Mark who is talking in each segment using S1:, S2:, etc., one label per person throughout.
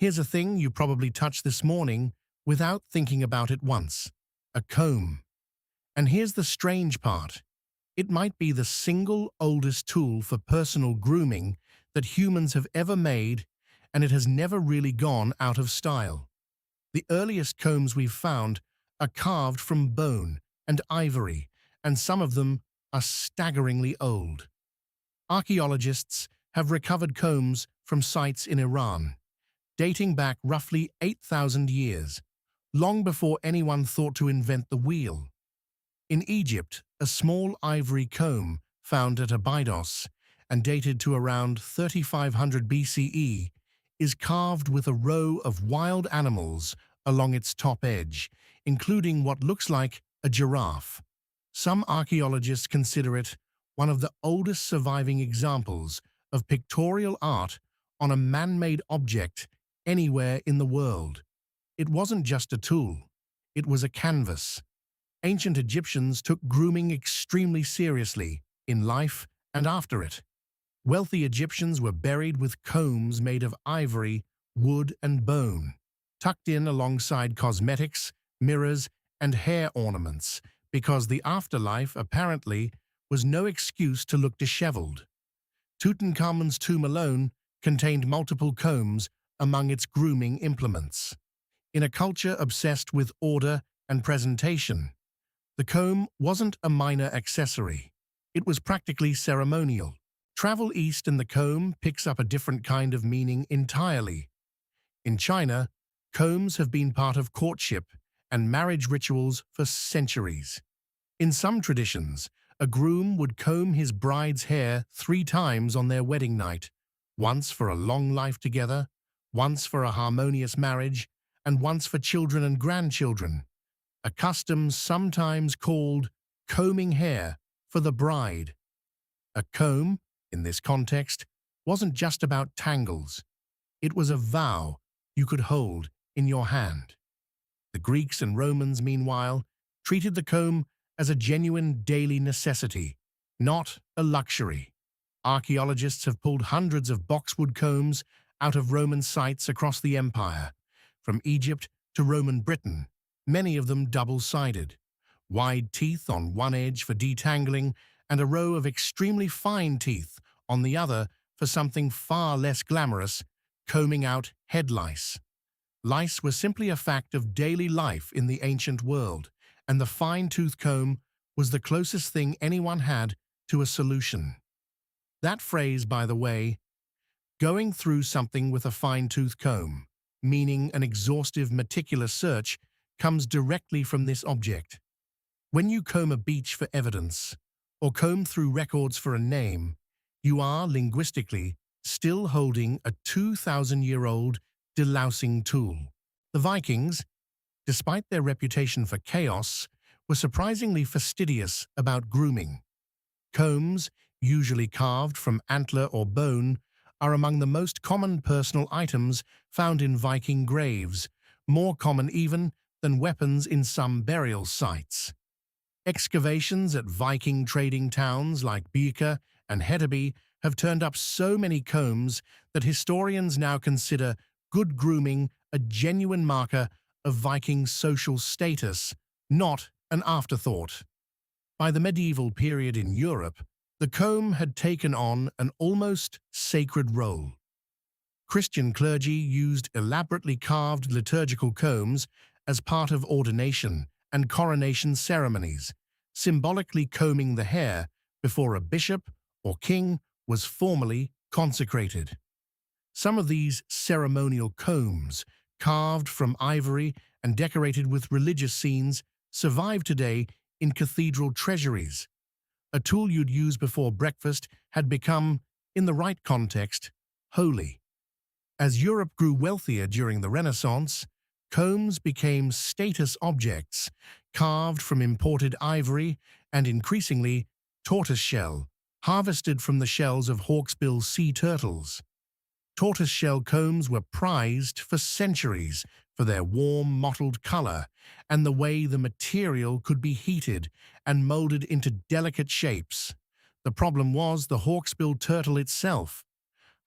S1: Here's a thing you probably touched this morning without thinking about it once: a comb. And here's the strange part. It might be the single oldest tool for personal grooming that humans have ever made, and it has never really gone out of style. The earliest combs we've found are carved from bone and ivory, and some of them are staggeringly old. Archaeologists have recovered combs from sites in Iran, dating back roughly 8,000 years, long before anyone thought to invent the wheel. In Egypt, a small ivory comb found at Abydos and dated to around 3500 BCE is carved with a row of wild animals along its top edge, including what looks like a giraffe. Some archaeologists consider it one of the oldest surviving examples of pictorial art on a man-made object anywhere in the world. It wasn't just a tool, it was a canvas. Ancient Egyptians took grooming extremely seriously, in life and after it. Wealthy Egyptians were buried with combs made of ivory, wood, and bone, tucked in alongside cosmetics, mirrors, and hair ornaments, because the afterlife, apparently, was no excuse to look disheveled. Tutankhamun's tomb alone contained multiple combs among its grooming implements. In a culture obsessed with order and presentation, the comb wasn't a minor accessory. It was practically ceremonial. Travel east and the comb picks up a different kind of meaning entirely. In China, combs have been part of courtship and marriage rituals for centuries. In some traditions, a groom would comb his bride's hair 3 times on their wedding night, once for a long life together, once for a harmonious marriage, and once for children and grandchildren, a custom sometimes called combing hair for the bride. A comb, in this context, wasn't just about tangles. It was a vow you could hold in your hand. The Greeks and Romans, meanwhile, treated the comb as a genuine daily necessity, not a luxury. Archaeologists have pulled hundreds of boxwood combs out of Roman sites across the empire, from Egypt to Roman Britain, many of them double-sided, wide teeth on one edge for detangling and a row of extremely fine teeth on the other for something far less glamorous: combing out head lice. Lice were simply a fact of daily life in the ancient world, and the fine-tooth comb was the closest thing anyone had to a solution. That phrase, by the way, going through something with a fine-tooth comb, meaning an exhaustive, meticulous search, comes directly from this object. When you comb a beach for evidence, or comb through records for a name, you are, linguistically, still holding a 2,000-year-old delousing tool. The Vikings, despite their reputation for chaos, were surprisingly fastidious about grooming. Combs, usually carved from antler or bone, are among the most common personal items found in Viking graves, more common even than weapons in some burial sites. Excavations at Viking trading towns like Birka and Hedeby have turned up so many combs that historians now consider good grooming a genuine marker of Viking social status, not an afterthought. By the medieval period in Europe, the comb had taken on an almost sacred role. Christian clergy used elaborately carved liturgical combs as part of ordination and coronation ceremonies, symbolically combing the hair before a bishop or king was formally consecrated. Some of these ceremonial combs, carved from ivory and decorated with religious scenes, survive today in cathedral treasuries. A tool you'd use before breakfast had become, in the right context, holy. As Europe grew wealthier during the Renaissance, combs became status objects, carved from imported ivory and, increasingly, tortoiseshell, harvested from the shells of hawksbill sea turtles. Tortoiseshell combs were prized for centuries for their warm, mottled color and the way the material could be heated and molded into delicate shapes. The problem was the hawksbill turtle itself.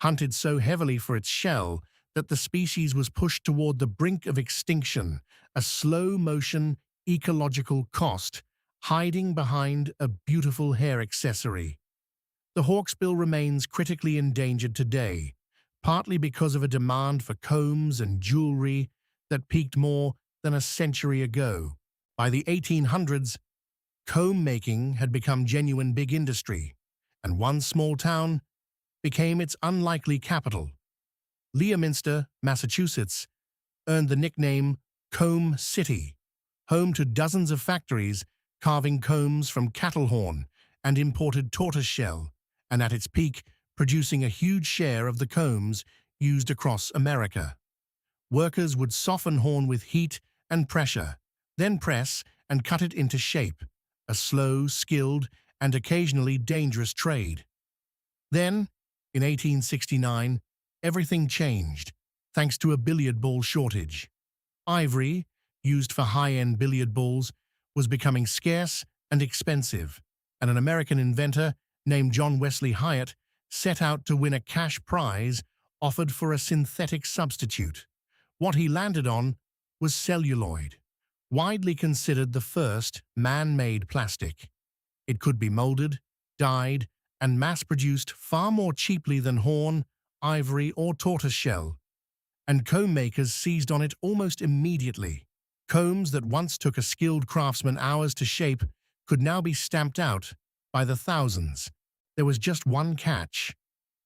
S1: Hunted so heavily for its shell, that the species was pushed toward the brink of extinction, a slow-motion ecological cost, hiding behind a beautiful hair accessory. The hawksbill remains critically endangered today, partly because of a demand for combs and jewelry that peaked more than a century ago. By the 1800s, comb making had become genuine big industry, and one small town became its unlikely capital. Leominster, Massachusetts, earned the nickname Comb City, home to dozens of factories carving combs from cattle horn and imported tortoiseshell, and at its peak, producing a huge share of the combs used across America. Workers would soften horn with heat and pressure, then press and cut it into shape, a slow, skilled, and occasionally dangerous trade. Then, in 1869, everything changed, thanks to a billiard ball shortage. Ivory, used for high-end billiard balls, was becoming scarce and expensive, and an American inventor named John Wesley Hyatt set out to win a cash prize offered for a synthetic substitute. What he landed on was celluloid, widely considered the first man-made plastic. It could be molded, dyed, and mass-produced far more cheaply than horn, ivory, or tortoiseshell, and comb makers seized on it almost immediately. Combs that once took a skilled craftsman hours to shape could now be stamped out by the thousands. There was just one catch.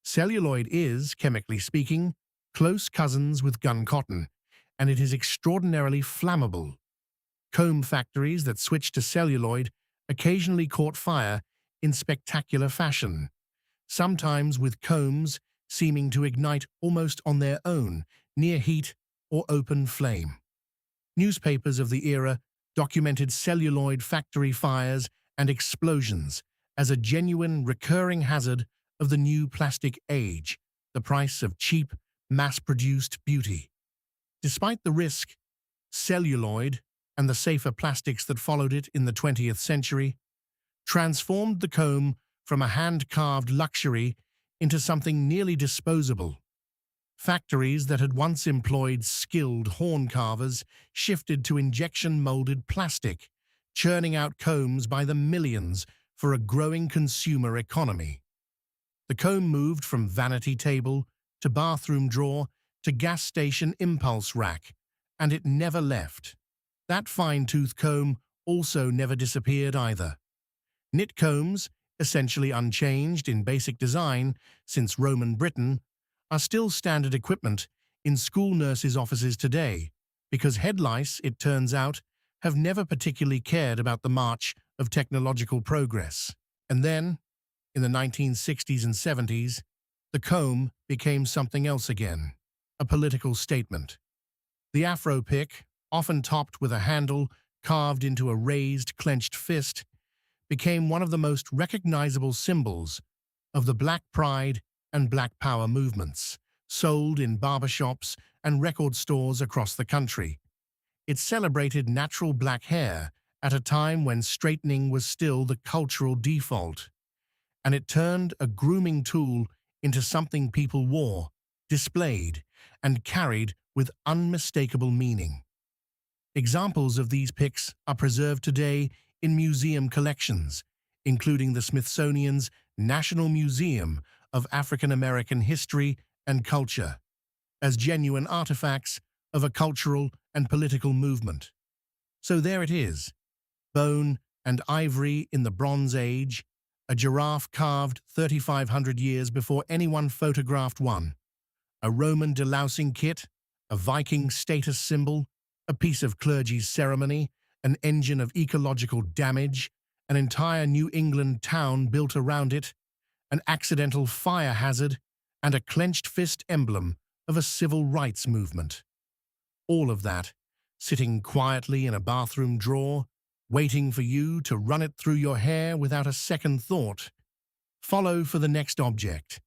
S1: Celluloid is, chemically speaking, close cousins with gun cotton, and it is extraordinarily flammable. Comb factories that switched to celluloid occasionally caught fire in spectacular fashion, sometimes with combs seeming to ignite almost on their own near heat or open flame. Newspapers of the era documented celluloid factory fires and explosions as a genuine recurring hazard of the new plastic age, the price of cheap, mass-produced beauty. Despite the risk, celluloid, and the safer plastics that followed it in the 20th century, transformed the comb from a hand-carved luxury into something nearly disposable. Factories that had once employed skilled horn carvers shifted to injection-molded plastic, churning out combs by the millions for a growing consumer economy. The comb moved from vanity table to bathroom drawer to gas station impulse rack, and it never left. That fine-tooth comb also never disappeared either. Knit combs, essentially unchanged in basic design since Roman Britain, are still standard equipment in school nurses' offices today, because head lice, it turns out, have never particularly cared about the march of technological progress. And then, in the 1960s and 70s, the comb became something else again, a political statement. The afro pick, often topped with a handle carved into a raised, clenched fist, became one of the most recognizable symbols of the Black Pride and Black Power movements, sold in barbershops and record stores across the country. It celebrated natural black hair at a time when straightening was still the cultural default, and it turned a grooming tool into something people wore, displayed, and carried with unmistakable meaning. Examples of these picks are preserved today in museum collections, including the Smithsonian's National Museum of African American History and Culture, as genuine artifacts of a cultural and political movement. So there it is, bone and ivory in the Bronze Age, a giraffe carved 3,500 years before anyone photographed one, a Roman delousing kit, a Viking status symbol, a piece of clergy's ceremony, an engine of ecological damage, an entire New England town built around it, an accidental fire hazard, and a clenched fist emblem of a civil rights movement. All of that, sitting quietly in a bathroom drawer, waiting for you to run it through your hair without a second thought. Follow for the next object.